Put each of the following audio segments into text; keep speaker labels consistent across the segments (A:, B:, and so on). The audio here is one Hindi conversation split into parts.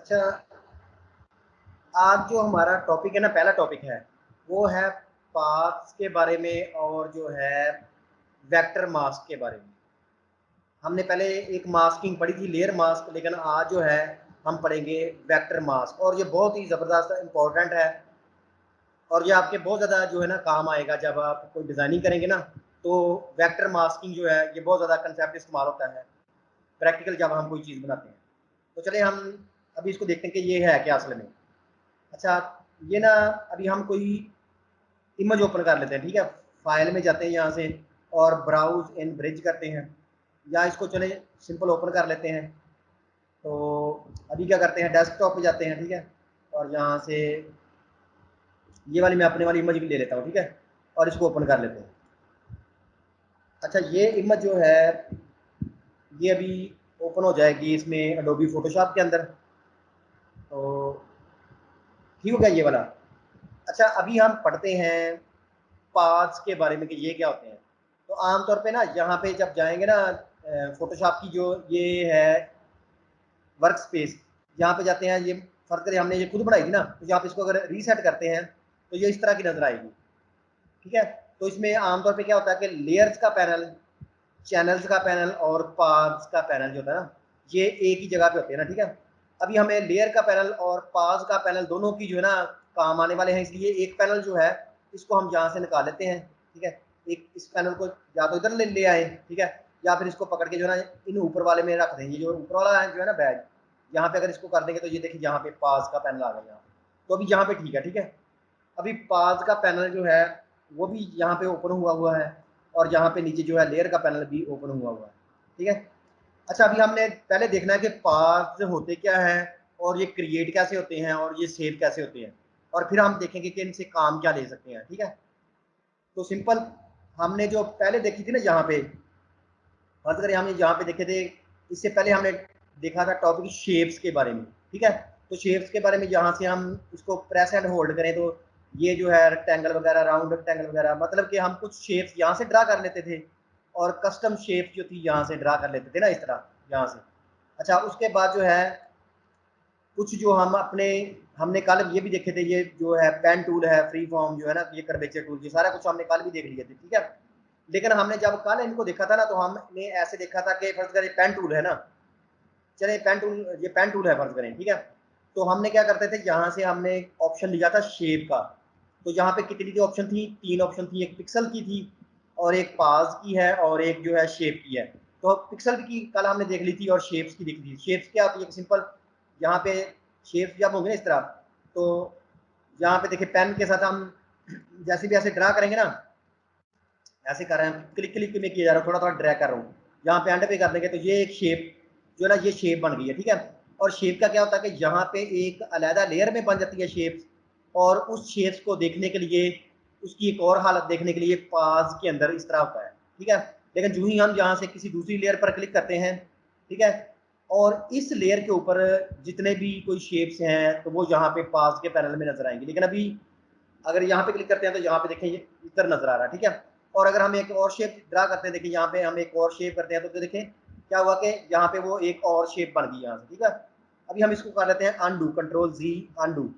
A: अच्छा, आज जो हमारा टॉपिक है ना, पहला टॉपिक है वो है पाथ्स के बारे में और जो है वेक्टर मास्क के बारे में। हमने पहले एक मास्किंग पढ़ी थी, लेयर मास्क, लेकिन आज जो है हम पढ़ेंगे वेक्टर मास्क, और ये बहुत ही ज़बरदस्त इंपॉर्टेंट है और ये आपके बहुत ज़्यादा जो है ना काम आएगा जब आप कोई डिज़ाइनिंग करेंगे ना। तो वेक्टर मास्किंग जो है ये बहुत ज़्यादा कंसेप्ट इस्तेमाल होता है प्रैक्टिकल जब हम कोई चीज़ बनाते हैं। तो चलिए हम अभी इसको देखते हैं कि ये है क्या असल में। अच्छा, ये ना अभी हम कोई इमेज ओपन कर लेते हैं, ठीक है। फाइल में जाते हैं यहाँ से और ब्राउज इन ब्रिज करते हैं, या इसको चले सिंपल ओपन कर लेते हैं। तो अभी क्या करते हैं, डेस्कटॉप पे जाते हैं, ठीक है। और यहाँ से ये वाली मैं अपने वाली इमेज भी ले लेता हूँ, ठीक है, और इसको ओपन कर लेते हैं। अच्छा, ये इमेज जो है ये अभी ओपन हो जाएगी इसमें एडोबी फोटोशॉप के अंदर। तो ठीक हो गया ये वाला। अच्छा, अभी हम पढ़ते हैं पाथ्स के बारे में कि ये क्या होते हैं। तो आमतौर पे ना यहाँ पे जब जाएंगे ना, फोटोशॉप की जो ये है वर्क स्पेस, यहाँ पे जाते हैं, ये फर्ज करें हमने ये खुद बनाई थी ना, तो यहाँ पे इसको अगर रीसेट करते हैं तो ये इस तरह की नजर आएगी, ठीक है। तो इसमें आमतौर पे क्या होता है कि लेयर्स का पैनल, चैनल्स का पैनल और पाथ्स का पैनल जो होता है ना, ये एक ही जगह पे होते हैं ना, ठीक है। अभी हमें लेयर का पैनल और पाथ्स का पैनल दोनों की जो है ना काम आने वाले हैं, इसलिए एक पैनल जो है इसको हम यहाँ से निकाल लेते हैं, ठीक है। एक इस पैनल को या तो इधर ले आए, ठीक है, या फिर इसको पकड़ के जो है ना इन ऊपर वाले में रख देंगे। जो ऊपर वाला है जो है ना बैग, यहाँ पे अगर इसको कर देंगे तो ये देखिए यहाँ पे पाथ्स का पैनल आ गया यहाँ पे। तो अभी यहाँ पे ठीक है, ठीक है। अभी पाथ्स का पैनल जो है वो भी यहाँ पे ओपन हुआ है, और यहाँ पे नीचे जो है लेयर का पैनल भी ओपन हुआ है, ठीक है। अच्छा, अभी हमने पहले देखना है कि पाथ्स होते क्या है, और ये क्रिएट कैसे होते हैं, और ये सेव कैसे होते हैं, और फिर हम देखेंगे कि इनसे काम क्या ले सकते हैं, ठीक है। तो सिंपल हमने जो पहले देखी थी ना यहाँ पे, अगर हमने यहाँ पे देखे थे, इससे पहले हमने देखा था टॉपिक शेप्स के बारे में, ठीक है। तो शेप्स के बारे में यहाँ से हम इसको प्रेस एंड होल्ड करें तो ये जो है रेक्टेंगल वगैरह, राउंड रेक्टेंगल वगैरह, मतलब कि हम कुछ शेप्स यहाँ से ड्रा कर लेते थे, और कस्टम शेप्स जो थी यहाँ से ड्रा कर लेते थे ना, इस तरह यहाँ से। अच्छा, उसके बाद जो है कुछ जो हम अपने, हमने कल ये भी देखे थे, ये जो है पेन टूल है, फ्री फॉर्म जो है ना, ये कर्वेचर टूल, ये सारा कुछ हमने कल भी देख लिया था, ठीक है। लेकिन हमने जब कल इनको देखा था ना, तो हमने ऐसे देखा था कि फर्ज करें पेन टूल है ना, चले पेन टूल, ये पेन टूल है फर्ज करें, ठीक है। तो हमने क्या करते थे, यहाँ से हमने ऑप्शन लिया था शेप का। तो यहाँ पे कितनी की ऑप्शन थी, 3 ऑप्शन थी, एक पिक्सल की थी, और एक पाज की है, और एक जो है शेप की है। तो पिक्सल की कल हमने देख ली थी, और शेप्स की देख ली थी। शेप्स क्या होती है, सिंपल यहाँ पे शेप्स जब होंगे ना इस तरह, तो यहाँ पे देखिए पेन के साथ हम जैसे भी ऐसे ड्रा करेंगे ना, ऐसे कर रहे हैं, क्लिक क्लिक में किया जा रहा है, थोड़ा थोड़ा ड्रैग कर रहा हूँ, यहाँ पे एंड पे कर देंगे तो ये एक शेप जो है ना, ये शेप बन गई है, ठीक है। और शेप का क्या होता है कि यहाँ पे एक अलहदा लेयर में बन जाती है शेप्स, और उस शेप्स को देखने के लिए, उसकी एक और हालत देखने के लिए पास के अंदर इस तरह होता है, ठीक है। लेकिन जो ही हम यहाँ से किसी दूसरी लेयर पर क्लिक करते हैं, ठीक है, और इस लेयर के ऊपर जितने भी कोई शेप्स हैं तो वो यहाँ पे पास के पैनल में नजर आएंगे। लेकिन अभी अगर यहाँ पे क्लिक करते हैं तो यहाँ पे देखें ये इधर नजर आ रहा है, ठीक है। और अगर हम एक और शेप ड्रा करते हैं, देखिए यहाँ पे हम एक और शेप करते हैं तो देखें क्या हुआ कि यहाँ पे वो एक और शेप बन गई यहाँ से, ठीक है। अभी हम इसको कर लेते हैं अनडू, कंट्रोल जी अनडू।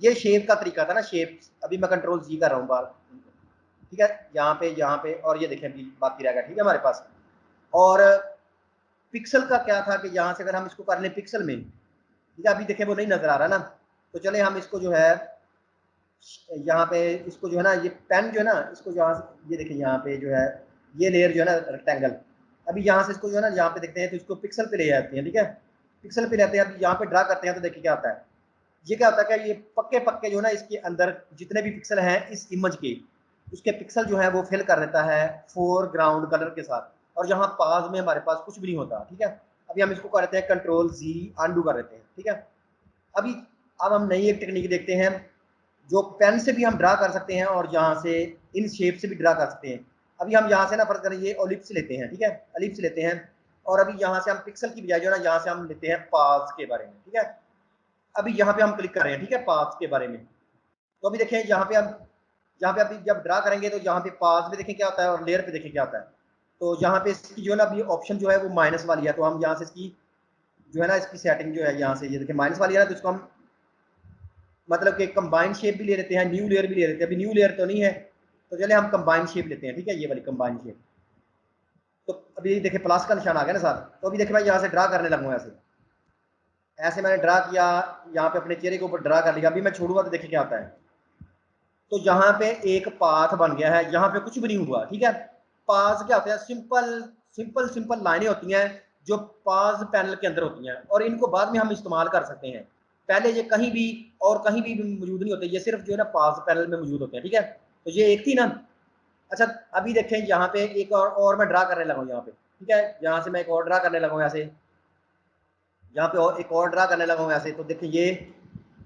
A: ये शेप का तरीका था ना, शेप। अभी मैं कंट्रोल जी कर रहा हूँ बार, ठीक है, यहाँ पे और ये देखें अभी बाकी रहेगा, ठीक है हमारे पास। और पिक्सल का क्या था कि यहाँ से अगर हम इसको कर लें पिक्सल में, ठीक है, अभी देखें वो नहीं नजर आ रहा ना। तो चले हम इसको जो है यहाँ पे इसको जो है ना, ये पेन जो है ना, इसको यहाँ से ये देखिए यहाँ पे जो है ये लेयर जो है ना रेक्टेंगल, अभी यहाँ से इसको जो है ना यहाँ पे देखते हैं तो इसको पिक्सल पे ले जाते हैं, ठीक है। पिक्सल पे लेते हैं, अभी यहाँ पे ड्रा करते हैं तो देखिए क्या होता है। ये क्या होता है कि ये पक्के पक्के जो है ना इसके अंदर जितने भी पिक्सल हैं इस इमेज के, उसके पिक्सल जो है वो फिल कर देता है फोरग्राउंड कलर के साथ, और यहाँ पास में हमारे पास कुछ भी नहीं होता, ठीक है। अभी हम इसको कर देते हैं कंट्रोल जी अनडू कर देते हैं, ठीक है। अभी अब हम नई एक टेक्निक देखते हैं, जो पेन से भी हम ड्रा कर सकते हैं और यहाँ से इन शेप से भी ड्रा कर सकते हैं। अभी हम यहाँ से ना फर्ज करें ये ओलिप्स लेते हैं, ठीक है, एलिप्स लेते हैं, और अभी यहाँ से हम पिक्सल की बजाय जो है ना यहाँ से हम लेते हैं पास के बारे में, ठीक है। अभी यहाँ पे हम क्लिक कर रहे हैं, ठीक है, पास के बारे में। तो अभी देखें यहाँ पे हम, यहाँ पे अभी जब ड्रा करेंगे तो यहाँ पे पास में देखें क्या होता है, और लेयर पे देखें क्या होता है। तो यहाँ पे इसकी जो है ना अभी ऑप्शन जो है वो माइनस वाली है, तो हम यहाँ से इसकी जो है ना इसकी सेटिंग जो है यहाँ से ये देखिए माइनस वाली है ना, तो इसको हम मतलब कि कंबाइंड शेप भी ले लेते हैं, न्यू लेयर भी ले लेते हैं। अभी न्यू लेयर तो नहीं है, तो चले हम कंबाइंड शेप लेते हैं, ठीक है, ये वाली कंबाइंड शेप। तो अभी देखिए प्लस का निशान आ गया ना साथ, तो अभी देखिए मैं यहाँ से ड्रा करने लगूँ ऐसे, ऐसे मैंने ड्रा किया, यहाँ पे अपने चेहरे के ऊपर ड्रा कर लिया। अभी मैं छोड़ूंगा तो देखिए क्या होता है। तो यहाँ पे एक पाथ बन गया है, यहाँ पे कुछ भी नहीं हुआ, ठीक है। पाथ क्या होता है, सिंपल सिंपल सिंपल लाइनें होती हैं जो पाथ पैनल के अंदर होती हैं, और इनको बाद में हम इस्तेमाल कर सकते हैं। पहले ये कहीं भी और कहीं भी मौजूद नहीं होते, ये सिर्फ जो है ना पाथ पैनल में मौजूद होते हैं, ठीक है। तो ये एक थी ना। अच्छा अभी देखें यहाँ पे एक और मैं ड्रा करने लगा हूँ यहाँ पे, ठीक है। यहाँ से मैं एक और ड्रा करने लगा हूँ ऐसे, यहाँ पे और एक और ड्रा करने लगा हूँ ऐसे, तो देखिए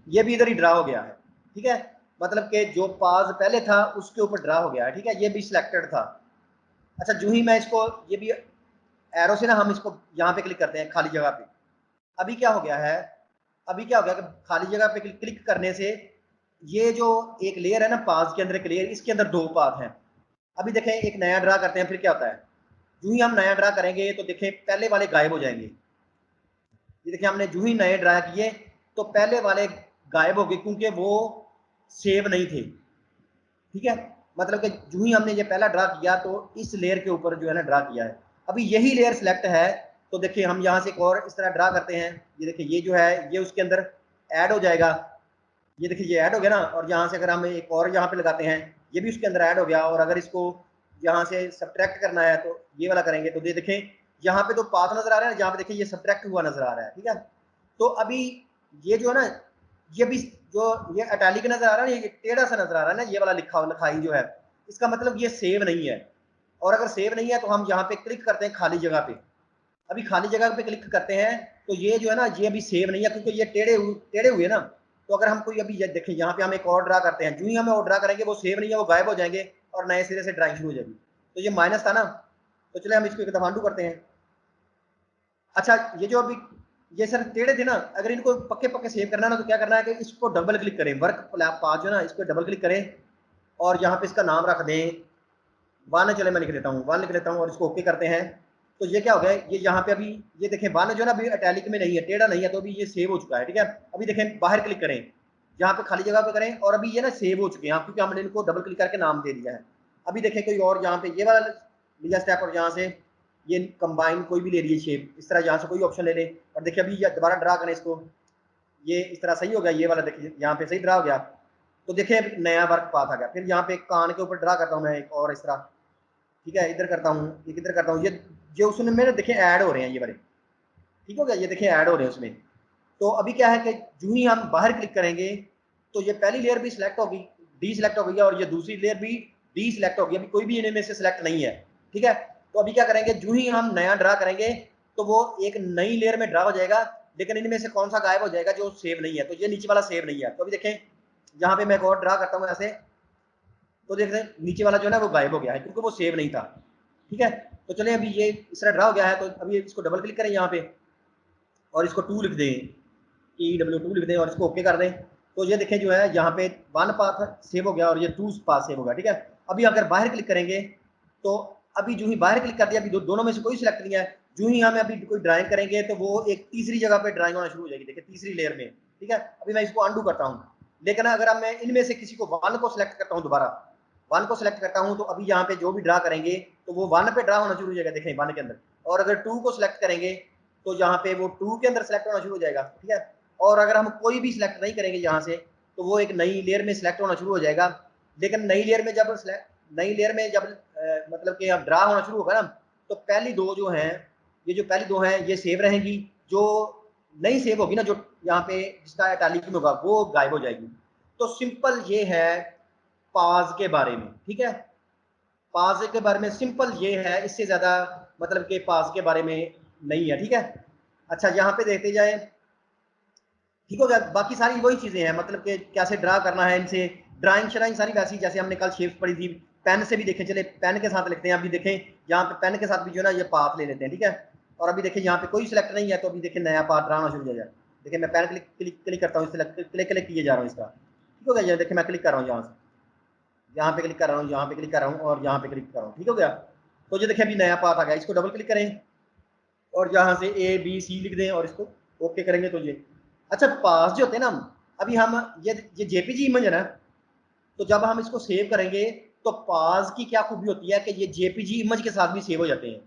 A: ये भी इधर ही ड्रा हो गया है, ठीक है। मतलब कि जो पाज पहले था उसके ऊपर ड्रा हो गया है, ठीक है, ये भी सिलेक्टेड था। अच्छा जो ही मैं इसको, ये भी एरो से ना हम इसको यहाँ पे क्लिक करते हैं खाली जगह पे। अभी क्या हो गया है, अभी क्या हो गया कि खाली जगह पे क्लिक करने से ये जो एक लेयर है ना पाज के अंदर, एक लेयर, इसके अंदर दो पाथ हैं। अभी देखें एक नया ड्रा करते हैं, फिर क्या होता है, जो ही हम नया ड्रा करेंगे तो देखें पहले वाले गायब हो जाएंगे। ये देखिए हमने जो ही नए ड्रा किए तो पहले वाले गायब हो गए, क्योंकि वो सेव नहीं थे, ठीक है। मतलब कि जो ही हमने ये पहला ड्रा किया तो इस लेयर के ऊपर जो है ना ड्रा किया है। अभी यही लेयर सिलेक्ट है, तो देखिए हम यहाँ से एक और इस तरह ड्रा करते हैं। ये देखिए ये जो है ये उसके अंदर ऐड हो जाएगा। ये देखिए ये ऐड हो गया ना, और यहाँ से अगर हम एक और यहाँ पे लगाते हैं, ये भी उसके अंदर ऐड हो गया। और अगर इसको यहाँ से सब्ट्रैक्ट करना है तो ये वाला करेंगे, तो ये देखें यहाँ पे तो पाथ नजर आ रहा है, जहाँ पे देखिए ये सब्ट्रैक्ट हुआ नजर आ रहा है, ठीक है। तो अभी ये जो है ना, ये भी जो ये इटैलिक नजर आ रहा है, ये टेढ़ा सा नजर आ रहा है ना, ये वाला लिखाई जो है, इसका मतलब ये सेव नहीं है। और अगर सेव नहीं है तो हम यहाँ पे क्लिक करते हैं खाली जगह पे। अभी खाली जगह पे क्लिक करते हैं तो ये जो है ना ये अभी सेव नहीं है, क्योंकि ये टेढ़े हुए ना। तो अगर हम कोई अभी देखें यहाँ पे हम एक और ड्रा करते हैं, जो ही हमें और ड्रा करेंगे वो सेव नहीं है, वो गायब हो जाएंगे और नए सिरे से ड्राइंग शुरू हो जाएगी। तो ये माइनस था ना, तो चले हम इसको एक दफा अंडू करते हैं। अच्छा ये जो अभी ये सर टेढ़े थे ना, अगर इनको पक्के पक्के सेव करना ना, तो क्या करना है कि इसको डबल क्लिक करें, वर्क पाथ जो ना, इसको डबल क्लिक करें और यहाँ पे इसका नाम रख दें वन। चले मैं लिख देता हूँ, वन लिख देता हूँ और इसको ओके करते हैं। तो ये क्या हो गया, ये यहाँ पे अभी ये देखें वन जो है ना अभी इटैलिक में नहीं है, टेढ़ा नहीं है, तो अभी ये सेव हो चुका है, ठीक है। अभी देखें बाहर क्लिक करें, यहाँ पे खाली जगह पे करें, और अभी ये ना सेव हो चुके हैं क्योंकि हमने इनको डबल क्लिक करके नाम दे दिया है। अभी देखें कोई और यहाँ पे ये वाला लिया स्टेप, और यहाँ से ये कंबाइन कोई भी ले रही है शेप, इस तरह यहाँ से कोई ऑप्शन ले ले। और देखिए अभी दोबारा ड्रा करें इसको, ये इस तरह सही हो गया, ये वाला देखिए यहाँ पे सही ड्रा हो गया। तो देखिए नया वर्क पाथ आ गया। फिर यहाँ पे कान के ऊपर ड्रा करता हूँ मैं एक और इस तरह, ठीक है, इधर करता हूँ, एक इधर करता हूँ, ये जो उसमें मेरे देखिए ऐड हो रहे हैं ये वाले, ठीक हो गया, ये देखिए ऐड हो रहे हैं उसमें। तो अभी क्या है कि जो ही हम बाहर क्लिक करेंगे तो ये पहली लेयर भी सिलेक्ट होगी, डी सिलेक्ट हो गई, और ये दूसरी लेयर भी डी सिलेक्ट होगी। अभी कोई भी इनमें से सिलेक्ट नहीं है, ठीक है। तो अभी क्या करेंगे, जो ही हम नया ड्रा करेंगे तो वो एक नई लेयर में ड्रा हो जाएगा, लेकिन इनमें से कौन सा गायब हो जाएगा, जो सेव नहीं है। तो ये नीचे वाला सेव नहीं है। तो अभी देखें यहाँ पे मैं एक और ड्रा करता हूँ ऐसे, तो देख रहे हैं नीचे वाला जो है ना वो गायब हो गया है, क्योंकि वो सेव नहीं था, ठीक है। तो चलिए अभी ये इस तरह ड्रा हो गया है, तो अभी इसको डबल क्लिक करें यहाँ पे और इसको 2 लिख दें, EW2 लिख दें और इसको ओके कर दें। तो ये देखें जो है यहाँ पे वन पाथ सेव हो गया और ये 2 पाथ सेव हो गया, ठीक है। अभी अगर बाहर क्लिक करेंगे तो अभी जो ही बाहर क्लिक कर दिया, अभी दोनों में से कोई सिलेक्ट नहीं है। जो ही हमें अभी कोई ड्राइंग करेंगे तो वो एक तीसरी जगह पे ड्राइंग होना शुरू हो जाएगी, देखिए तीसरी लेयर में, ठीक है। अभी मैं इसको अंडू करता हूँ, लेकिन अगर मैं इनमें से किसी को वन को सिलेक्ट करता हूँ, दोबारा वन को सिलेक्ट करता हूँ, तो अभी यहाँ पे जो भी ड्रा करेंगे तो वो वन पे ड्रा होना शुरू हो जाएगा, देखें वन के अंदर। और अगर 2 को सिलेक्ट करेंगे तो यहाँ पे वो 2 के अंदर सेलेक्ट होना शुरू हो जाएगा, ठीक है। और अगर हम कोई भी सिलेक्ट नहीं करेंगे यहाँ से तो वो एक नई लेयर में सिलेक्ट होना शुरू हो जाएगा। लेकिन नई लेयर में जब मतलब कि अब ड्रा होना शुरू होगा ना, तो पहली दो जो हैं, ये जो पहली दो हैं ये सेव रहेंगी, जो नहीं सेव होगी ना, जो यहाँ पे जिसका इटैलिक में होगा वो गायब हो जाएगी। तो सिंपल ये है पाज के बारे में, ठीक है। पाज के बारे में सिंपल ये है, इससे ज्यादा मतलब कि पाज के बारे में नहीं है, ठीक है। अच्छा यहाँ पे देखते जाए, ठीक हो गया। बाकी सारी वही चीजें हैं, मतलब कि कैसे ड्रा करना है इनसे, ड्राइंग शराइंग सारी वैसी जैसे हमने कल शेप्स पढ़ी थी। पेन से भी देखें, चले पेन के साथ लिखते हैं। अभी देखें यहाँ पे पेन के साथ भी जो है ना ये पाथ ले लेते हैं, ठीक है। और अभी देखें यहाँ पे कोई सिलेक्ट नहीं है, तो अभी देखें नया पाथ ड्रा होना शुरू हो जाए। देखिए मैं पेन क्लिक करता हूँ, इससे क्लिक किए जा रहा हूँ इसका, ठीक हो गया। देखिए मैं क्लिक कर रहा हूँ यहाँ से, यहाँ पे क्लिक कर रहा हूँ, यहाँ पे क्लिक कर रहा हूँ और यहाँ पे क्लिक कर रहा हूँ, ठीक हो गया। तो ये देखिए अभी नया पाथ आ गया, इसको डबल क्लिक करें और यहाँ से ए बी सी लिख दें और इसको ओके करेंगे तो ये। अच्छा पास जो होते हैं ना, अभी हम ये जेपीजी इमेज है ना, तो जब हम इसको सेव करेंगे तो पास की क्या खूबी होती है कि ये जेपीजी इमेज के साथ भी सेव हो जाते हैं।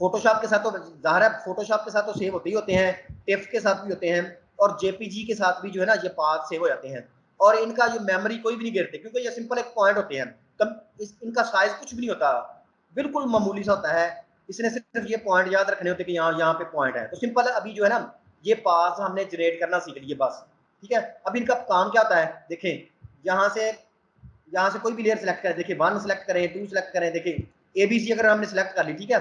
A: फोटोशॉप के साथ तो जाहिर है, फोटोशॉप के साथ तो सेव होते ही होते हैं, टिफ के साथ भी होते हैं, और जेपीजी के साथ भी जो है ना ये पाथ सेव हो जाते हैं। और इनका जो मेमोरी कोई भी नहीं गिरते, क्योंकि ये सिंपल एक पॉइंट होते हैं। इनका साइज कुछ भी नहीं होता, बिल्कुल मामूली सा होता है। इसने सिर्फ ये पॉइंट याद रखने होते कि यहाँ पे पॉइंट है। तो सिंपल अभी जो है ना ये पाथ हमने जनरेट करना सीख लिए बस। ठीक है, अब इनका काम क्या होता है देखें, यहाँ से कोई भी लेयर सेलेक्ट करें, देखिए 1 सेलेक्ट करें, 2 सेलेक्ट करें, देखिए एबीसी अगर हमने सेलेक्ट कर ली, ठीक है,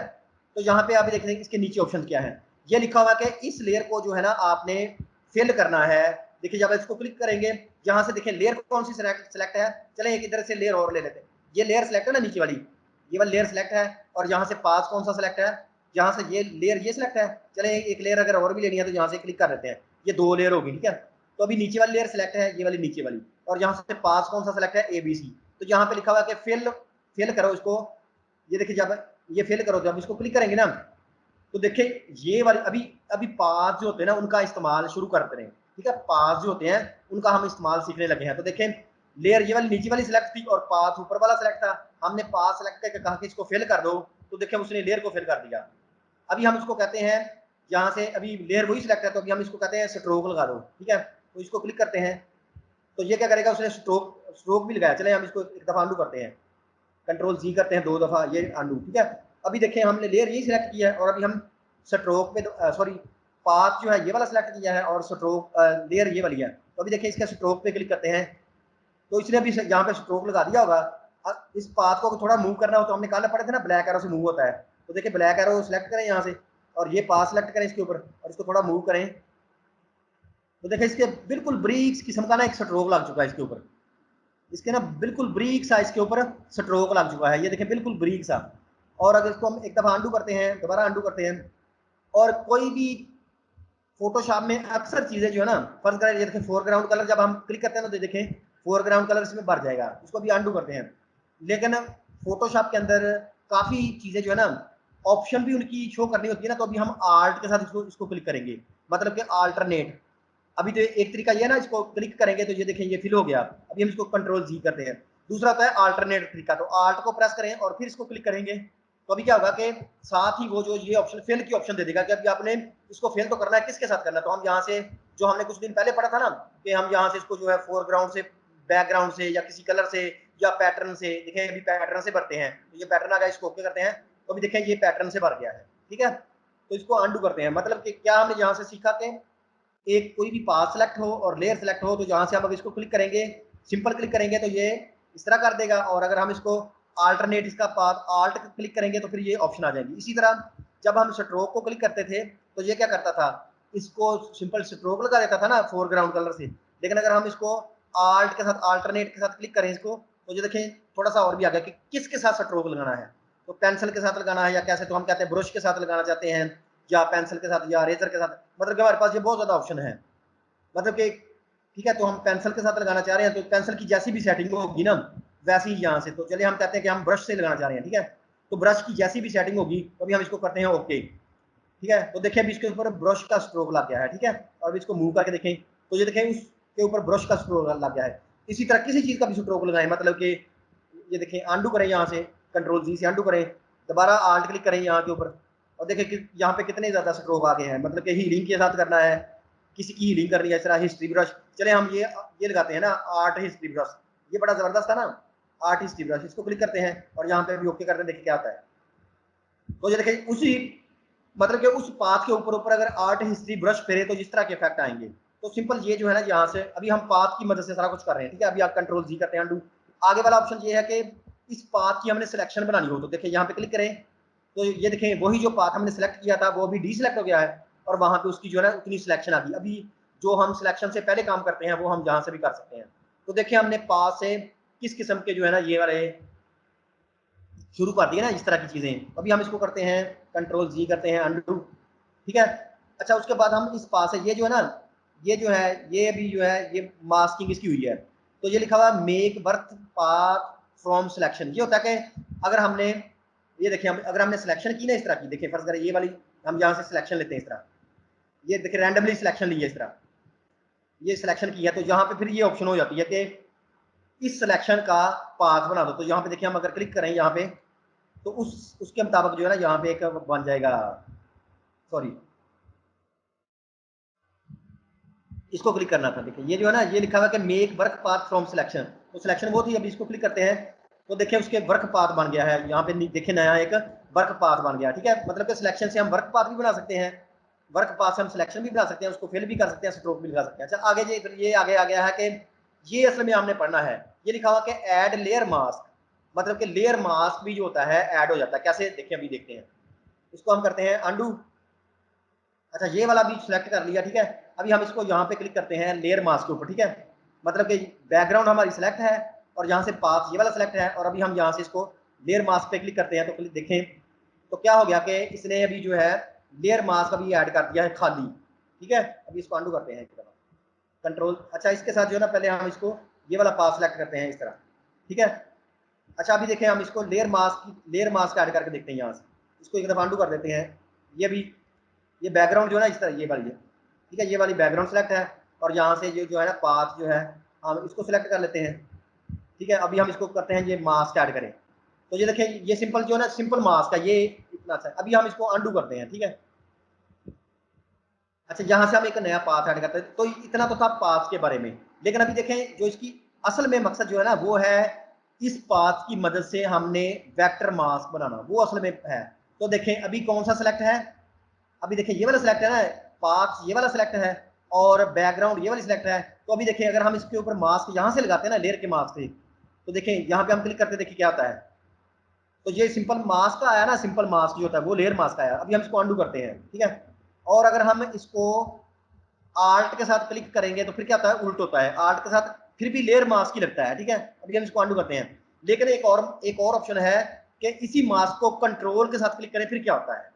A: तो यहाँ पे आप देख रहे हैं इसके नीचे ऑप्शन क्या है, ये लिखा हुआ है कि इस लेयर को जो है ना आपने फिल करना है। देखिए जब इसको क्लिक करेंगे, यहाँ से देखिए लेयर कौन सी सेलेक्ट है, चले एक इधर से लेयर और ले लेते हैं। ये लेयर सेलेक्ट है ना नीचे वाली, ये वाली लेयर सेलेक्ट है, और यहाँ से पास कौन सा सेलेक्ट है, यहाँ से ये लेयर ये सेलेक्ट है। चले एक लेयर अगर और भी लेनी है तो यहाँ से क्लिक कर देते हैं, ये 2 लेयर होगी। ठीक है, तो अभी नीचे वाली लेयर सेलेक्ट है, ये वाली नीचे वाली, और यहाँ से पास कौन सा सेलेक्ट है, एबीसी। तो यहाँ पे लिखा हुआ है कि फिल करो इसको। ये देखिए जब ये फिल करो, जब इसको क्लिक करेंगे ना, तो देखिए ये वाली अभी अभी पास जो होते हैं ना उनका इस्तेमाल शुरू करते हैं। ठीक है, पास जो होते हैं उनका हम इस्तेमाल सीखने लगे हैं। तो देखें लेयर ये वाली नीचे वाली सिलेक्ट थी और पास ऊपर वाला सिलेक्ट था, हमने पास सेलेक्ट करके कहा कि इसको फिल कर दो, तो देखें उसने लेयर को फिल कर दिया। अभी हम इसको कहते हैं, यहाँ से अभी लेयर वही सिलेक्ट है, तो अभी हम इसको कहते हैं स्ट्रोक लगा दो। ठीक है, तो इसको क्लिक करते हैं, तो ये क्या करेगा, उसने स्ट्रोक भी लगाया। चले हम इसको एक दफा अंडू करते हैं, कंट्रोल जी करते हैं 2 दफा, ये अंडू। ठीक है, अभी देखें हमने लेयर यही सिलेक्ट किया है, और अभी हम स्ट्रोक पे सॉरी पाथ जो है ये वाला सिलेक्ट किया है, और स्ट्रोक लेयर ये वाली है। तो अभी देखिए इसके स्ट्रोक पे क्लिक करते हैं, तो इसने अभी यहाँ पे स्ट्रोक लगा दिया होगा। इस पाथ को थोड़ा मूव करना हो तो हमने कल पढ़े थे ना, ब्लैक एरो से मूव होता है। तो देखिए ब्लैक एरो सेलेक्ट करें यहाँ से, और ये पाथ सेलेक्ट करें इसके ऊपर, और इसको थोड़ा मूव करें, तो देखिए इसके बिल्कुल ब्रीक किस्म का ना एक स्ट्रोक लग चुका है इसके ऊपर। इसके ना बिल्कुल ब्रीक सा इसके ऊपर स्ट्रोक लग चुका है, ये देखिए बिल्कुल ब्रीक सा। और अगर इसको हम एक दफा अंडू करते हैं, दोबारा अंडू करते हैं, और कोई भी फोटोशॉप में अक्सर चीजें जो है ना, फर्ज करें ये देखें फोरग्राउंड कलर, जब हम क्लिक करते हैं तो देखें फोरग्राउंड कलर इसमें भर जाएगा, इसको भी अंडू करते हैं। लेकिन फोटोशॉप के अंदर काफी चीजें जो है ना ऑप्शन भी उनकी शो करनी होती है ना, तो अभी हम आर्ट के साथ इसको क्लिक करेंगे, मतलब कि अल्टरनेट। अभी तो एक तरीका ये है ना, इसको क्लिक करेंगे तो ये देखें ये फिल हो गया। अभी हम इसको कंट्रोल जी करते हैं। दूसरा होता है अल्टरनेट तरीका, तो आल्ट को प्रेस करें और फिर इसको क्लिक करेंगे, तो अभी क्या होगा कि साथ ही वो जो ये ऑप्शन फिल की ऑप्शन दे देगा कि अभी आपने इसको फिल तो करना है, किसके साथ करना है। तो हम यहाँ से जो हमने कुछ दिन पहले पढ़ा था ना कि हम यहाँ से इसको जो है फोरग्राउंड से, बैकग्राउंड से, या किसी कलर से, या पैटर्न से, देखें अभी पैटर्न से भरते हैं, तो ये पैटर्न आ गया, इसको ओके करते हैं, तो अभी देखें ये पैटर्न से भर गया है। ठीक है, तो इसको अंडू करते हैं। मतलब कि क्या हमने यहाँ से सीखा कि एक कोई भी पाथ सेलेक्ट हो और लेयर सेलेक्ट हो, तो जहां से हम इसको क्लिक करेंगे, सिंपल क्लिक करेंगे तो ये इस तरह कर देगा, और अगर हम इसको अल्टरनेट इसका पाथ आल्ट क्लिक करेंगे तो फिर ये ऑप्शन आ जाएंगी। इसी तरह जब हम स्ट्रोक को क्लिक करते थे तो ये क्या करता था, इसको सिंपल स्ट्रोक लगा देता था ना फोरग्राउंड कलर से। लेकिन अगर हम इसको आल्ट के साथ अल्टरनेट के साथ क्लिक करें इसको, तो ये देखें थोड़ा सा और भी आ गया कि किसके साथ स्ट्रोक लगाना है। तो पेंसिल के साथ लगाना है, या कैसे, तो हम कहते हैं ब्रश के साथ लगाना चाहते हैं, या पेंसिल के साथ, या रेजर के साथ, मतलब कि हमारे पास ये बहुत ज्यादा ऑप्शन है। मतलब कि ठीक है, तो हम पेंसिल के साथ लगाना चाह रहे हैं, तो पेंसिल की जैसी भी सेटिंग होगी ना वैसे ही यहाँ से, तो चलिए हम कहते हैं कि हम ब्रश से लगाना चाह रहे हैं। ठीक है, तो ब्रश की जैसी भी सेटिंग होगी तो अभी हम इसको करते हैं ओके। ठीक है, तो देखिए अभी इसके ऊपर ब्रश का स्ट्रोक लग गया है। ठीक है, और अभी इसको मूव करके देखें तो ये देखें उसके ऊपर ब्रश का स्ट्रोक लग गया है। इसी तरह किसी चीज का भी स्ट्रोक लगाएं, मतलब कि ये देखें अंडू करें, यहाँ से कंट्रोल जी से अंडू करें, दोबारा आल्ट क्लिक करें यहाँ के ऊपर, और देखें कि यहाँ पे कितने ज्यादा स्ट्रोक आ गए हैं। मतलब कि हीलिंग के साथ करना है, किसी की हीलिंग करनी है, इस तरह हिस्ट्री ब्रश। चले हम ये लगाते हैं ना आर्ट हिस्ट्री ब्रश, ये बड़ा जबरदस्त था ना आर्ट हिस्ट्री ब्रश, इसको क्लिक करते हैं और यहाँ पे भी ओके करते हैं, देखिए क्या आता है। तो ये देखिए उसी मतलब कि उस पाथ के ऊपर ऊपर अगर आर्ट हिस्ट्री ब्रश फेरे तो जिस तरह के इफेक्ट आएंगे। तो सिंपल ये जो है ना, यहाँ से अभी हम पाथ की मदद से सारा कुछ कर रहे हैं। ठीक है, अभी आप कंट्रोल जी करते हैं अंडू। आगे वाला ऑप्शन ये है कि इस पाथ की हमने सिलेक्शन बनानी हो, तो देखिए यहाँ पे क्लिक करें, तो ये देखें वही जो पाथ हमने सेलेक्ट किया था वो भी डी सिलेक्ट हो गया है, और वहां पे उसकी जो है ना उतनी सिलेक्शन आ गई। अभी जो हम सिलेक्शन से पहले काम करते हैं वो हम जहां से भी कर सकते हैं। तो देखिए हमने पाथ से किस किस्म के जो है ना ये वाले शुरू कर दिए ना इस तरह की चीजें। अभी हम इसको करते हैं कंट्रोल जी करते हैं अंडू। ठीक है, अच्छा उसके बाद हम इस पास है ये जो है ना, ये जो है ये भी जो है ये मास्किंग इसकी हुई है। तो ये लिखा हुआ है make birth path from selection. ये होता है कि अगर हमने ये देखिए अगर हमने सिलेक्शन की ना इस तरह की, देखिए फर्ज करें ये वाली हम यहाँ से सिलेक्शन लेते हैं इस तरह, ये देखिए रैंडमली सिलेक्शन ली है इस तरह, ये सिलेक्शन किया तो यहाँ पे फिर ये ऑप्शन हो जाती है कि इस सिलेक्शन का पाथ बना दो। तो यहाँ पे देखिए हम अगर क्लिक करें यहाँ पे तो उसके मुताबिक जो है ना यहाँ पे एक बन जाएगा, सॉरी इसको क्लिक करना था। देखिए ये जो है ना ये लिखा हुआ कि make work path from selection, तो सिलेक्शन वो थी, अभी इसको क्लिक करते हैं तो देखिए उसके वर्क पाथ बन गया है। यहाँ पे देखिए नया एक वर्क पाथ बन गया, ठीक है। मतलब कि सिलेक्शन से हम वर्क पाथ भी बना सकते हैं, वर्क पाथ से हम सिलेक्शन भी बना सकते हैं, उसको फिल भी कर सकते हैं, स्ट्रोक भी लगा सकते हैं। अच्छा आगे ये आगे आ गया है कि ये असल में हमने पढ़ना है, ये लिखा हुआ कि ऐड लेयर मास्क, मतलब कि लेयर मास्क भी जो होता है ऐड हो जाता है। कैसे देखिए अभी देखते हैं, इसको हम करते हैं अंडू। अच्छा ये वाला भी सिलेक्ट कर लिया, ठीक है। अभी हम इसको यहाँ पे क्लिक करते हैं लेयर मास्क के ऊपर, ठीक है। मतलब कि बैकग्राउंड हमारी सिलेक्ट है और यहाँ से पाथ ये वाला सिलेक्ट है, और अभी हम यहाँ से इसको लेयर मास्क पे क्लिक करते हैं तो क्लिक देखें तो क्या हो गया कि इसने अभी जो है लेयर मास्क अभी ऐड कर दिया है खाली, ठीक है। अभी इसको अंडू करते हैं एक तरह कंट्रोल। अच्छा इसके साथ जो है ना पहले हम इसको ये वाला पाथ सिलेक्ट करते हैं इस तरह, ठीक है। अच्छा अभी देखें हम इसको लेयर मास्क ऐड करके देखते हैं, यहाँ से इसको एक दफा अंडू कर देते हैं। ये भी ये बैकग्राउंड जो है ना इस तरह ये वाली है, ठीक है, ये वाली बैकग्राउंड सेलेक्ट है, और यहाँ से ये जो है ना पाथ जो है हम इसको सिलेक्ट कर लेते हैं, ठीक है। अभी हम इसको करते हैं ये मास्क ऐड करें, तो ये देखें ये सिंपल जो है ना सिंपल मास्क है, ये इतना अच्छा है। अभी हम इसको अंडू करते हैं, ठीक है। अच्छा यहाँ से हम एक नया पाथ ऐड करते हैं, तो इतना तो था पाथ के बारे में, लेकिन अभी देखें जो इसकी असल में मकसद जो है ना वो है इस पाथ की मदद से हमने वेक्टर मास्क बनाना, वो असल में है। तो देखें अभी कौन सा सिलेक्ट है, अभी देखिए ये वाला सिलेक्ट है ना, पाथ ये वाला सिलेक्ट है और बैकग्राउंड ये वाली सिलेक्ट है। तो अभी देखिए अगर हम इसके ऊपर मास्क यहाँ से लगाते हैं ना लेयर के मास्क से, तो देखें यहाँ पे हम क्लिक करते देखिए क्या आता है, तो ये सिंपल मास्क का आया ना, सिंपल मास्क जो होता है वो लेयर मास्क आया। अभी हम इसको अंडू करते हैं, ठीक है। और अगर हम इसको आर्ट के साथ क्लिक करेंगे तो फिर क्या होता है, उल्ट होता है, आर्ट के साथ फिर भी लेयर मास्क ही लगता है, ठीक है। अभी हम इसको अंडू करते हैं, लेकिन एक और ऑप्शन है कि इसी मास्क को कंट्रोल के साथ क्लिक करें फिर क्या होता है।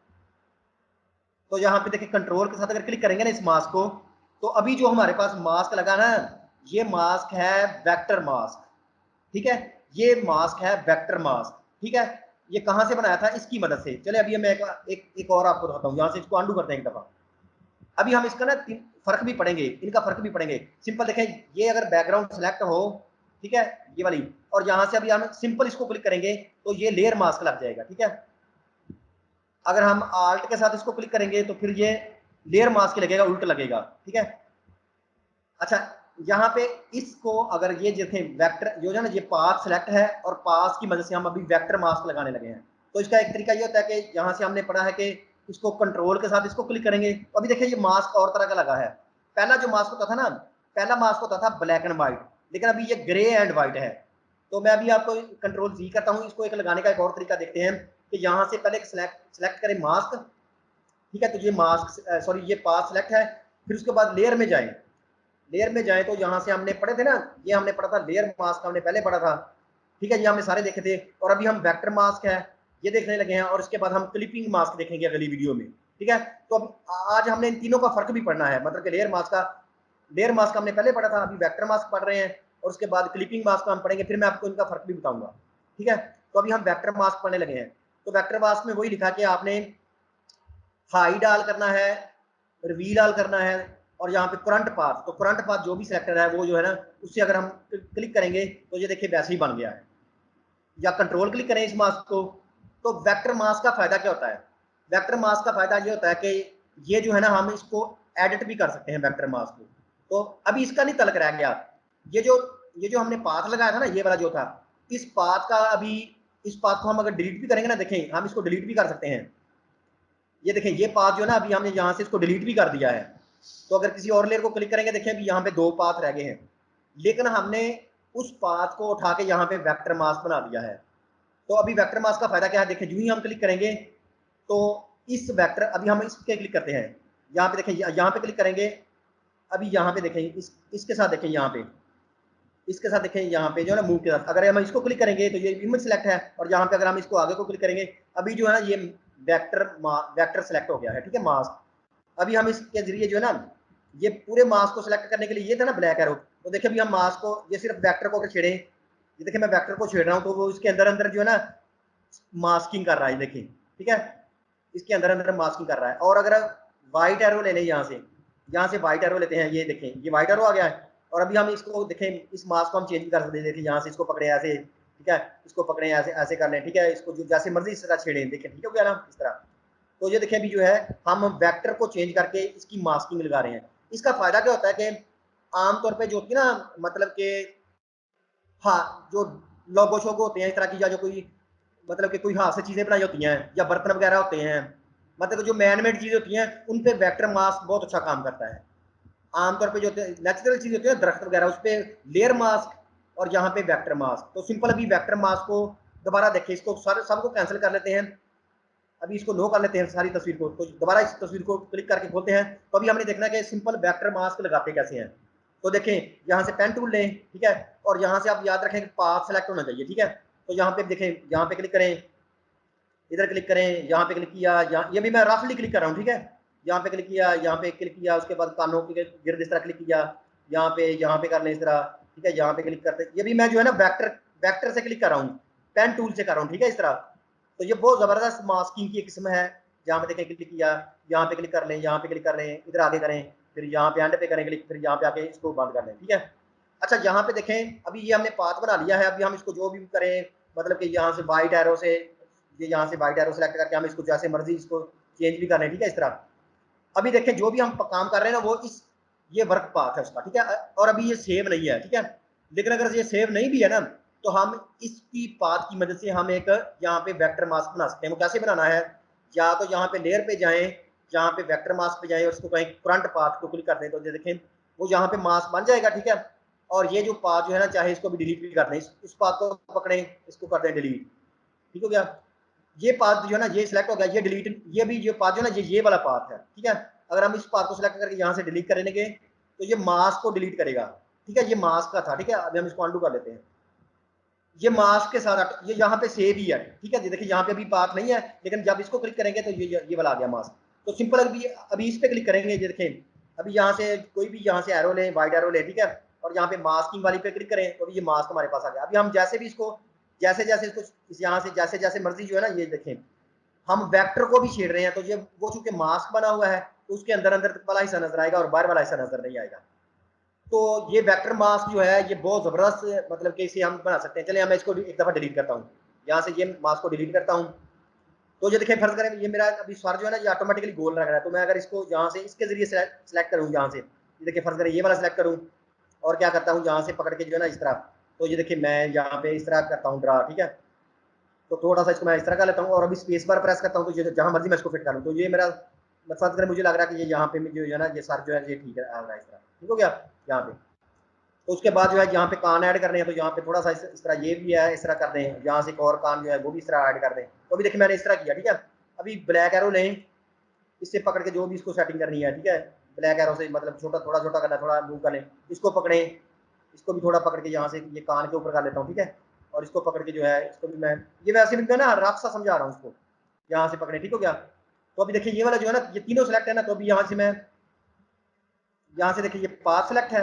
A: तो यहाँ पे देखिए कंट्रोल के साथ अगर क्लिक करेंगे ना इस मास्क को, तो अभी जो हमारे पास मास्क लगा ना ये मास्क है वेक्टर मास्क, ठीक है। ये मास्क है वेक्टर मास्क, ठीक है। ये कहाँ से बनाया था, इसकी मदद से। चले अभी मैं एक और आपको बताता हूँ, यहाँ से इसको अंडू करते हैं एक दफा। अभी हम इसका ना फर्क भी पढ़ेंगे, इनका फर्क भी पढ़ेंगे। सिंपल देखें ये अगर बैकग्राउंड सेलेक्ट हो, ठीक है, ये वाली, और यहाँ से अभी हम सिंपल इसको क्लिक करेंगे तो ये लेयर मास्क लग जाएगा, ठीक है। अगर हम आल्ट के साथ इसको क्लिक करेंगे तो फिर ये लेयर मास्क लगेगा, उल्ट लगेगा, ठीक है। अच्छा यहाँ पे इसको अगर ये देखें वेक्टर जो है ना ये पाथ सेलेक्ट है और पाथ की मदद से हम अभी वेक्टर मास्क लगाने लगे हैं। तो इसका एक तरीका ये होता है कि यहाँ से हमने पढ़ा है कि इसको कंट्रोल के साथ इसको क्लिक करेंगे, अभी देखिए ये मास्क और तरह का लगा है। पहला जो मास्क होता था ना, पहला मास्क होता था ब्लैक एंड व्हाइट, लेकिन अभी ये ग्रे एंड व्हाइट है। तो मैं अभी आपको कंट्रोल जी करता हूँ, इसको एक लगाने का एक और तरीका देखते हैं कि यहाँ से पहले सेलेक्ट करें मास्क, ठीक है। तो ये मास्क सॉरी ये पाथ सेलेक्ट है, फिर उसके बाद लेयर में जाएं, लेयर में जाए तो यहाँ से हमने पढ़े थे ना, ये हमने पढ़ा था लेयर मास्क, हमने पहले पढ़ा था, ठीक है। ये हमने सारे देखे थे, और अभी हम वेक्टर मास्क है ये देखने लगे हैं, और इसके बाद हम क्लिपिंग मास्क देखेंगे अगली वीडियो में, ठीक है। तो अब आज हमने इन तीनों का फर्क भी पढ़ना है, मतलब कि लेयर मास्क हमने पहले पढ़ा था, अभी वेक्टर मास्क पढ़ रहे हैं, और उसके बाद क्लिपिंग मास्क हम पढ़ेंगे, फिर मैं आपको इनका फर्क भी बताऊंगा, ठीक है। तो अभी हम वेक्टर मास्क पढ़ने लगे हैं। तो वेक्टर मास्क में वही लिखा कि आपने हाई डाल करना है, रिवील डाल करना है, और यहाँ पे करंट पाथ, तो करंट पाथ जो भी सिलेक्टर है वो जो है ना उससे अगर हम क्लिक करेंगे तो ये देखिए वैसे ही बन गया है। या कंट्रोल क्लिक करें इस मास्क को। तो वेक्टर मास्क का फायदा क्या होता है, वेक्टर मास्क का फायदा ये होता है कि ये जो है ना हम इसको एडिट भी कर सकते हैं वेक्टर मास्क को। तो अभी इसका नहीं तलक रह गया, ये जो हमने पाथ लगाया था ना ये वाला जो था, इस पाथ का अभी इस पाथ को हम अगर डिलीट भी करेंगे ना, देखें हम इसको डिलीट भी कर सकते हैं। ये देखें ये पाथ जो है ना अभी हमने यहाँ से इसको डिलीट भी कर दिया है। तो अगर किसी और लेयर को क्लिक करेंगे, देखें अभी यहाँ पे 2 पाथ रह गए हैं, लेकिन हमने उस पाथ को उठा के यहाँ पे वेक्टर मास्क बना दिया है। तो अभी वेक्टर मास्क का फायदा क्या है, देखें जो ही हम क्लिक करेंगे तो इस वेक्टर, अभी हम इस पे क्लिक करते हैं, यहाँ पे देखें यहाँ पे क्लिक करेंगे, अभी यहाँ पे देखें इसके साथ देखें यहाँ पे इसके साथ देखें यहाँ पे जो है ना मूव के साथ अगर हम इसको क्लिक करेंगे तो ये इमेज सेलेक्ट है, और यहाँ पे अगर हम इसको आगे को क्लिक करेंगे अभी जो है ना ये वेक्टर सेलेक्ट हो गया है, ठीक है, मास्क। अभी हम इसके जरिए जो है ना ये पूरे मास्क को सिलेक्ट करने के लिए ये था ना ब्लैक एरो, तो देखिए अभी हम मास्क को ये सिर्फ वेक्टर को अगर छेड़ें, ये देखिए मैं वेक्टर को छेड़ रहा हूँ तो वो इसके अंदर अंदर जो है ना मास्किंग कर रहा है, देखिए, ठीक है। इसके अंदर अंदर मास्किंग कर रहा है। और अगर व्हाइट एरो ले लें यहाँ से व्हाइट एरो लेते हैं, ये देखें ये व्हाइट एरो आ गया है। और अभी हम इसको देखें, इस मास्क को हम चेंज कर सकते हैं। देखिए यहाँ से इसको पकड़े ऐसे, ठीक है, इसको पकड़े ऐसे ऐसे कर लें, ठीक है, इसको जो जैसे मर्जी इस तरह छेड़ें, देखें ठीक हो गया ना इस तरह। तो ये देखें अभी जो है हम वेक्टर को चेंज करके इसकी मास्किंग लगा रहे हैं। इसका फायदा क्या होता है कि आमतौर पर जो होती है ना, मतलब कि हाँ, जो लोगो शोगो होते हैं इस तरह की, या जो कोई मतलब कि कोई हाथ से चीजें बनाई होती हैं या बर्तन वगैरह होते हैं, मतलब जो मैन मेड चीजें होती हैं उन पे वेक्टर मास्क बहुत अच्छा काम करता है। आमतौर पे जो नेचुरल चीज होती है दरख्त वगैरह, उस पे लेयर मास्क और यहाँ पे वेक्टर मास्क। तो सिंपल अभी वेक्टर मास्क को दोबारा देखें, इसको सारे सबको कैंसिल कर लेते हैं, अभी इसको नो कर लेते हैं सारी तस्वीर को। तो दोबारा इस तस्वीर को क्लिक करके खोलते हैं, तो अभी हमने देखना है कि सिंपल वेक्टर मास्क लगाते कैसे हैं। तो देखें यहाँ से पेन टूल लें, ठीक है, और यहाँ से आप याद रखें पाथ सेलेक्ट होना चाहिए, ठीक है। तो यहाँ पे देखें, यहाँ पे क्लिक करें, इधर क्लिक करें, यहाँ पे क्लिक किया, यहाँ ये भी मैं रफली क्लिक कर रहा हूँ, ठीक है। यहाँ पे क्लिक किया, यहाँ पे क्लिक किया, उसके बाद कानों के गिर्द इस तरह क्लिक किया, यहाँ पे कर लें इस तरह, ठीक है, यहाँ पे क्लिक करते, ये भी मैं जो है ना वेक्टर वेक्टर से क्लिक कर रहा हूँ, पेन टूल से कर रहा हूँ, ठीक है, इस तरह। तो ये बहुत जबरदस्त मास्किंग की एक किस्म है। यहाँ पे देखें क्लिक किया, यहाँ पे क्लिक कर लें, यहाँ पे क्लिक कर लें, इधर आगे करें, फिर यहाँ पे एंड पे करें क्लिक, फिर यहाँ पे आके इसको बंद कर लें, ठीक है। अच्छा यहाँ पे देखें अभी ये हमने पाथ बना लिया है, अभी हम इसको जो भी करें, मतलब कि यहाँ से वाइट एरो से, ये यहाँ से वाइट एरो सेलेक्ट करके हम इसको जैसे मर्जी इसको चेंज भी कर लें, ठीक है, इस तरह। अभी देखें जो भी हम काम कर रहे हैं ना वो इस ये वर्क पाथ है उसका, ठीक है। और अभी ये सेव नहीं है, ठीक है, लेकिन अगर ये सेव नहीं भी है ना, तो हम इसकी पाथ की मदद से हम एक यहाँ पे वेक्टर मास्क बना सकते हैं। वो कैसे बनाना है, या तो यहाँ पे लेयर पे जाएं, यहाँ पे वेक्टर मास्क पे जाएं और उसको कहीं करंट पाथ को क्लिक कर दें, तो ये देखें वो यहाँ पे मास्क बन जाएगा, ठीक है। और ये जो पाथ जो है ना, चाहे इसको भी डिलीट भी कर दें, इस पाथ को पकड़ें, इसको कर दें डिलीट, ठीक हो गया। ये पाथ जो है ना ये सिलेक्ट हो गया, ये डिलीट, ये भी जो पाथ जो है ना ये वाला पाथ है, ठीक है। अगर हम इस पाथ को सिलेक्ट करके यहाँ से डिलीट करेंगे तो ये मास्क को डिलीट करेगा, ठीक है, ये मास्क का था, ठीक है। अभी हम इसको अंडू कर लेते हैं, ये मास्क के साथ ये यहाँ पे सेव ही है, ठीक है। देखिए यहाँ पे अभी पाथ नहीं है, लेकिन जब इसको क्लिक करेंगे तो ये वाला आ गया मास्क। तो सिंपल अभी इस पे क्लिक करेंगे, ये देखें अभी यहाँ से कोई भी यहाँ से एरो लें, वाइट एरो लें, ठीक है, और यहाँ पे मास्किंग वाली पे क्लिक करें तो अभी ये मास्क हमारे पास आ गया। अभी हम जैसे भी इसको जैसे जैसे इसको यहाँ से जैसे जैसे मर्जी जो है ना, ये देखें हम वेक्टर को भी छेड़ रहे हैं, तो ये वो चूंकि मास्क बना हुआ है तो उसके अंदर अंदर वाला हिस्सा नजर आएगा और बाहर वाला हिस्सा नजर नहीं आएगा। तो ये वेक्टर मास्क जो है ये बहुत जबरदस्त, मतलब कि इसे हम बना सकते हैं। चलिए मैं इसको एक दफा डिलीट करता हूँ, यहाँ से ये मास्क को डिलीट करता हूँ। तो ये देखिए फर्ज करें ये मेरा अभी सर जो है ना ये ऑटोमेटिकली गोल लग रहा है, तो मैं अगर इसको यहाँ से इसके जरिए सेलेक्ट करूँ, यहाँ से ये देखिए फर्ज करें ये वाला सेलेक्ट करूँ और क्या करता हूँ यहाँ से पकड़ के जो है ना इस तरह, तो ये देखिए मैं यहाँ पे इस तरह करता हूँ ड्रा, ठीक है। तो थोड़ा सा इसको मैं इस तरह कर लेता हूँ और अभी स्पेस बार प्रेस करता हूँ, तो ये जहाँ मर्जी मैं इसको फिट करूँ। तो ये मेरा फर्ज करें मुझे लग रहा है कि ये यहाँ पे जो है ना ये सर जो है ये ठीक है आ रहा है, इस तरह ठीक हो गया यहाँ पे। तो उसके बाद जो है यहाँ पे कान ऐड करने हैं, तो यहाँ पे थोड़ा सा इस तरह ये भी है, इस तरह कर दें, यहाँ से एक और कान जो है वो भी इस तरह ऐड कर दें। तो अभी देखिए मैंने इस तरह किया, ठीक है। अभी ब्लैक एरो लें, इससे पकड़ के जो भी इसको सेटिंग करनी है, ठीक है, ब्लैक एरो से मतलब छोटा थोड़ा छोटा करना, थोड़ा मूव कर लें, इसको पकड़ें, इसको भी थोड़ा पकड़ के यहाँ से ये कान के ऊपर कर लेता हूँ, ठीक है। और इसको पकड़ के जो है इसको भी मैं ये वैसे भी ना रफ सा समझा रहा हूँ इसको, यहाँ से पकड़े, ठीक हो गया। तो अभी देखिए ये वाला जो है ना ये तीनों सेलेक्ट है ना, तो अभी यहाँ से मैं यहाँ से देखिए ये पाथ सेलेक्ट है,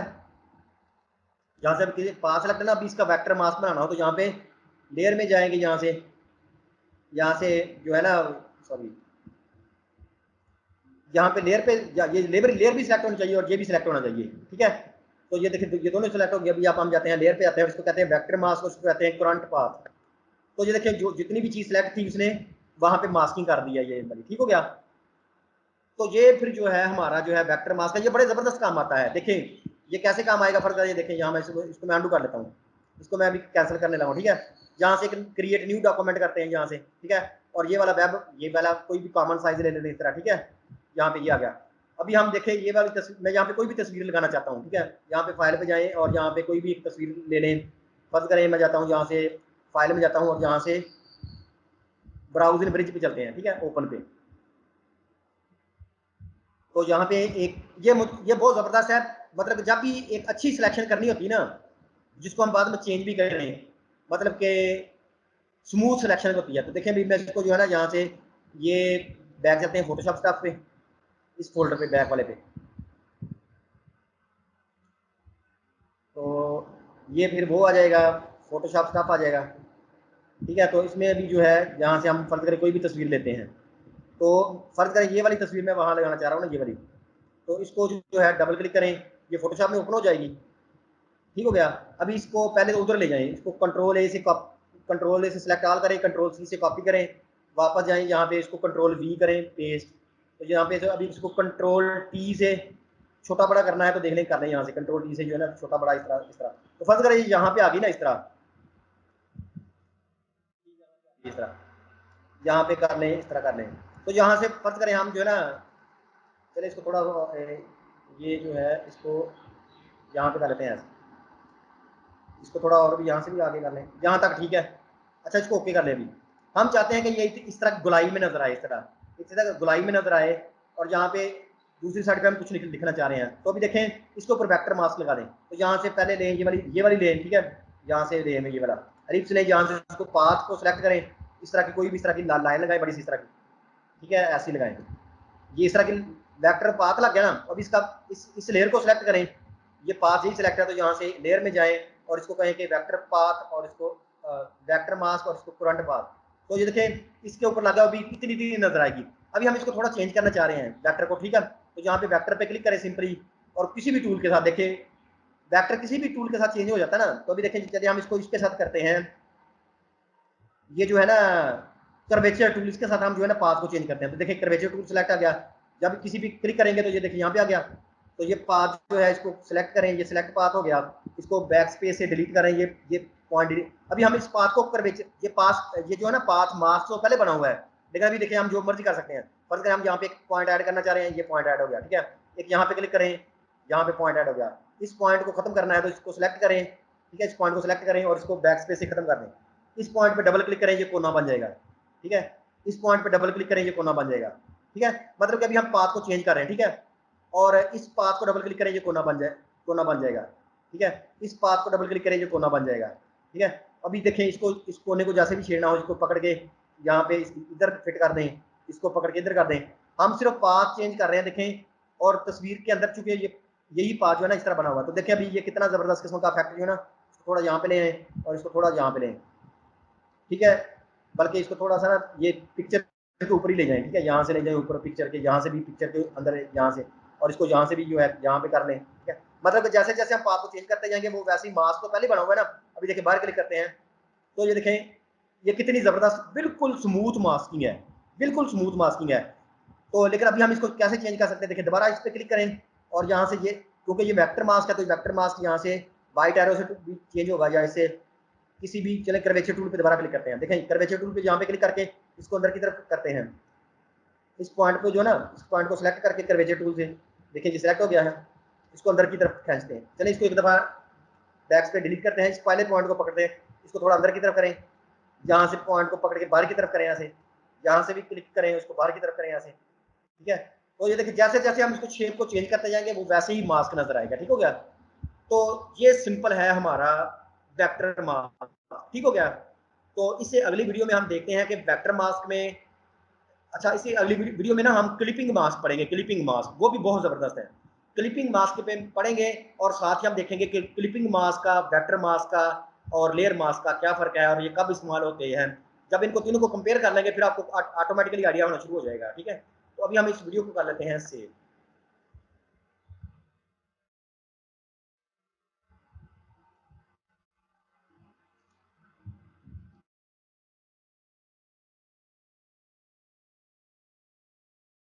A: यहाँ से पाथ सेलेक्ट है ना। अभी इसका वेक्टर मास्क बनाना हो तो यहाँ पे लेयर में जाएंगे, यहाँ से जो है ना सॉरी यहाँ पे लेयर पे ये लेयर भी सिलेक्ट होनी चाहिए और ये भी सिलेक्ट होना चाहिए, ठीक है। तो ये देखिए ये दोनों सिलेक्ट हो गया। अभी आप हम जाते हैं लेयर पे आते हैं, इसको कहते हैं वेक्टर मास्क, उसको कहते हैं करंट पाथ। तो ये देखिए जो जितनी भी चीज सिलेक्ट थी उसने वहां पे मास्किंग कर दिया, ये ठीक हो गया। तो ये फिर जो है हमारा जो है वेक्टर मास्क है, ये बड़े जबरदस्त काम आता है। देखिए ये कैसे काम आएगा फर्क ये देखें, यहाँ मैं इसको मैं अंडू कर लेता हूँ, इसको मैं अभी कैंसिल करने लगा, ठीक है। यहाँ से क्रिएट न्यू डॉक्यूमेंट करते हैं यहाँ से, ठीक है। और ये वाला वेब ये वाला कोई भी कॉमन साइज ले लेते हैं इस तरह, ठीक है। यहाँ पे ये आ गया। अभी हम देखें ये वाली तस्वीर, मैं यहाँ पे कोई भी तस्वीर लगाना चाहता हूँ, ठीक है। यहाँ पे फाइल पे जाएं और यहाँ पे कोई भी एक तस्वीर ले लें। फर्ज करें मैं जाता हूँ यहाँ से फाइल में जाता हूँ और यहाँ से ब्राउजिंग ब्रिज पे चलते हैं, ठीक है, ओपन पे। तो यहाँ पे एक ये बहुत जबरदस्त है, मतलब जब भी एक अच्छी सिलेक्शन करनी होती है ना, जिसको हम बाद में चेंज भी कर रहे हैं, मतलब कि स्मूथ सिलेक्शन होती है। तो देखें भी मैं इसको जो है ना यहाँ से ये बैक जाते हैं फोटोशॉप स्टफ पे, इस फोल्डर पे बैक वाले पे, तो ये फिर वो आ जाएगा फोटोशॉप स्टफ आ जाएगा, ठीक है। तो इसमें अभी जो है यहाँ से हम फर्ज करें कोई भी तस्वीर लेते हैं, तो फर्ज करें ये वाली तस्वीर मैं वहां लगाना चाह रहा हूँ ना, ये वाली, तो इसको जो है डबल क्लिक करें, ये फोटोशॉप में ओपन हो जाएगी। ठीक हो गया। अभी इसको पहले तो उधर ले जाएं, इसको कंट्रोल ए से सिलेक्ट ऑल करें, कंट्रोल सी से कॉपी करें, वापस जाएं यहाँ पे, इसको कंट्रोल वी करें पेस्ट। तो यहाँ पे तो अभी इसको कंट्रोल टी से छोटा बड़ा करना है तो देख लें, कर लें यहाँ से कंट्रोल टी से जो है ना छोटा बड़ा इस तरह। तो फर्ज करें यहाँ पे आ गई ना इस तरह, इस तरह यहाँ पे कर लें, इस तरह कर लें। तो यहाँ से फर्ज करें हम जो है ना, चले इसको थोड़ा ये जो है इसको यहाँ पे कर लेते हैं ऐसे, इसको थोड़ा और भी यहाँ से भी आगे कर लें, यहाँ तक ठीक है। अच्छा इसको ओके कर लें। अभी हम चाहते हैं कि ये इस तरह गुलाई में नजर आए, इस तरह गुलाई में नजर आए, और यहाँ पे दूसरी साइड पे हम कुछ लिखना चाह रहे हैं। तो अभी देखें इसके ऊपर वेक्टर मास्क लगा दें। तो यहाँ से पहले लें ये वाली लें, ठीक है, यहाँ से लें ये वाला एलिप्स लें, यहाँ से इसको पाथ को सिलेक्ट करें, इस तरह की कोई भी इस तरह की लाइन लगाएं बड़ी सी, इस तरह की, ठीक है, ऐसी लगाएं। ये इस तरह की वेक्टर पाथ लग गया ना। अब इसका इस लेयर को सिलेक्ट करें, ये पाथ यही सिलेक्ट है, तो यहाँ से लेयर में जाएं और इसको कहें कि वेक्टर पाथ, और इसको वेक्टर मास्क, और इसको करंट पाथ। तो ये देखें इसके ऊपर लगा, अभी कितनी इतनी नजर आएगी। अभी हम इसको थोड़ा चेंज करना चाह रहे हैं वेक्टर को, ठीक है। तो यहाँ पे वेक्टर पे क्लिक करें सिंपली, और किसी भी टूल के साथ देखें वेक्टर किसी भी टूल के साथ चेंज हो जाता है ना। तो अभी देखें चलिए हम इसको इसके साथ करते हैं, ये जो है ना कर्वेचर टूल, इसके साथ हम जो है ना पाथ को चेंज करते हैं। तो देखिए कर्वेचर टूल सेलेक्ट आ गया, जब किसी भी क्लिक करेंगे तो ये देखिए यहाँ पे आ गया। तो ये पाथ जो है इसको सिलेक्ट करें, ये सिलेक्ट पाथ हो गया, इसको बैक स्पेस से डिलीट करें, ये पॉइंट डिलीट। अभी हम इस पाथ को कर्वेचर, ये पाथ, ये जो है ना पाथ मास्क तो पहले बना हुआ है, लेकिन अभी देखिए हम जो मर्जी कर सकते हैं। फर्ज करें हम यहाँ पे एक पॉइंट ऐड करना चाह रहे हैं, ये पॉइंट ऐड हो गया, ठीक है। एक यहाँ पे क्लिक करें, यहाँ पे पॉइंट ऐड हो गया। इस पॉइंट को खत्म करना है तो इसको सिलेक्ट करें, ठीक है, इस पॉइंट को सिलेक्ट करें और इसको बैक स्पेस से खत्म कर दें। इस पॉइंट पे डबल क्लिक करें, ये कोना बन जाएगा, ठीक है। इस पॉइंट पे डबल क्लिक करें, ये कोना बन जाएगा, ठीक है। मतलब कि अभी हम पाथ को चेंज कर रहे हैं, ठीक है। और इस पाथ को डबल क्लिक करें, ये कोना बन जाएगा, ठीक है। इस पाथ को डबल क्लिक करें, ये कोना बन जाएगा, ठीक है। अभी देखें इसको, इस कोने को जैसे भी छेड़ना हो, इसको पकड़ के यहाँ पे इधर फिट कर दें, इसको पकड़ के इधर कर दें। हम सिर्फ पाथ चेंज कर रहे हैं, देखें। और तस्वीर के अंदर चूंकि ये यही पाथ जो है ना इस तरह बना हुआ है, तो देखिए अभी ये कितना जबरदस्त किस्म का इफेक्ट जो है ना। थोड़ा यहाँ पे लें और इसको थोड़ा यहाँ पे लें, ठीक है। बल्कि इसको थोड़ा सा ना ये पिक्चर के ऊपर ही ले जाएं, ठीक है, यहाँ से ले जाएं ऊपर पिक्चर के, यहाँ से भी पिक्चर के अंदर यहाँ से, और इसको यहाँ से भी जो है यहाँ पे कर लें, ठीक है। मतलब जैसे जैसे हम पाथ को चेंज करते जाएंगे वो वैसे ही मास्क तो पहले बना हुआ है ना। अभी देखिए बाहर क्लिक करते हैं, तो ये देखें ये कितनी जबरदस्त बिल्कुल स्मूथ मास्किंग है, बिल्कुल स्मूथ मास्किंग है। तो लेकिन अभी हम इसको कैसे चेंज कर सकते हैं, देखिए दोबारा इस पर क्लिक करें और यहाँ से ये, क्योंकि ये वेक्टर मास्क है तो वेक्टर मास्क यहाँ से वाइट एरो से भी चेंज होगा, या इससे किसी भी, चले कर्वेचर टूल पे दोबारा क्लिक करते हैं। देखें कर्वेचर टूल पे यहाँ पे क्लिक करके इसको अंदर की तरफ करते हैं, इस पॉइंट पे जो है ना, इस पॉइंट को सिलेक्ट करके कर्वेचर टूल से देखिए ये सिलेक्ट हो गया है, इसको अंदर की तरफ खींचते हैं। चलिए इसको एक दफ़ा बैक पे डिलीट करते हैं, इस पहले पॉइंट को पकड़ते हैं, इसको थोड़ा अंदर की तरफ करें, यहाँ से पॉइंट को पकड़ के बाहर की तरफ करें, यहाँ से भी क्लिक करें, उसको बाहर की तरफ करें यहाँ से, ठीक है। तो ये देखिए जैसे जैसे हम इसको शेप को चेंज करते जाएंगे वो वैसे ही मास्क नजर आएगा, ठीक हो गया। तो ये सिंपल है हमारा वेक्टर मास्क, ठीक हो गया। तो इससे अगली वीडियो में हम देखते हैं कि वेक्टर मास्क में, अच्छा इसी अगली वीडियो में ना हम क्लिपिंग मास्क पढ़ेंगे, क्लिपिंग मास्क वो भी बहुत जबरदस्त है। क्लिपिंग मास्क पे पढ़ेंगे और साथ ही हम देखेंगे कि क्लिपिंग मास्क का, वेक्टर मास्क का और लेयर मास्क का क्या फर्क है और ये कब इस्तेमाल होते हैं। जब इनको तीनों को कंपेयर कर लेंगे फिर आपको ऑटोमेटिकली आइडिया होना शुरू हो जाएगा, ठीक है। तो अभी हम इस वीडियो को कर लेते हैं सेव।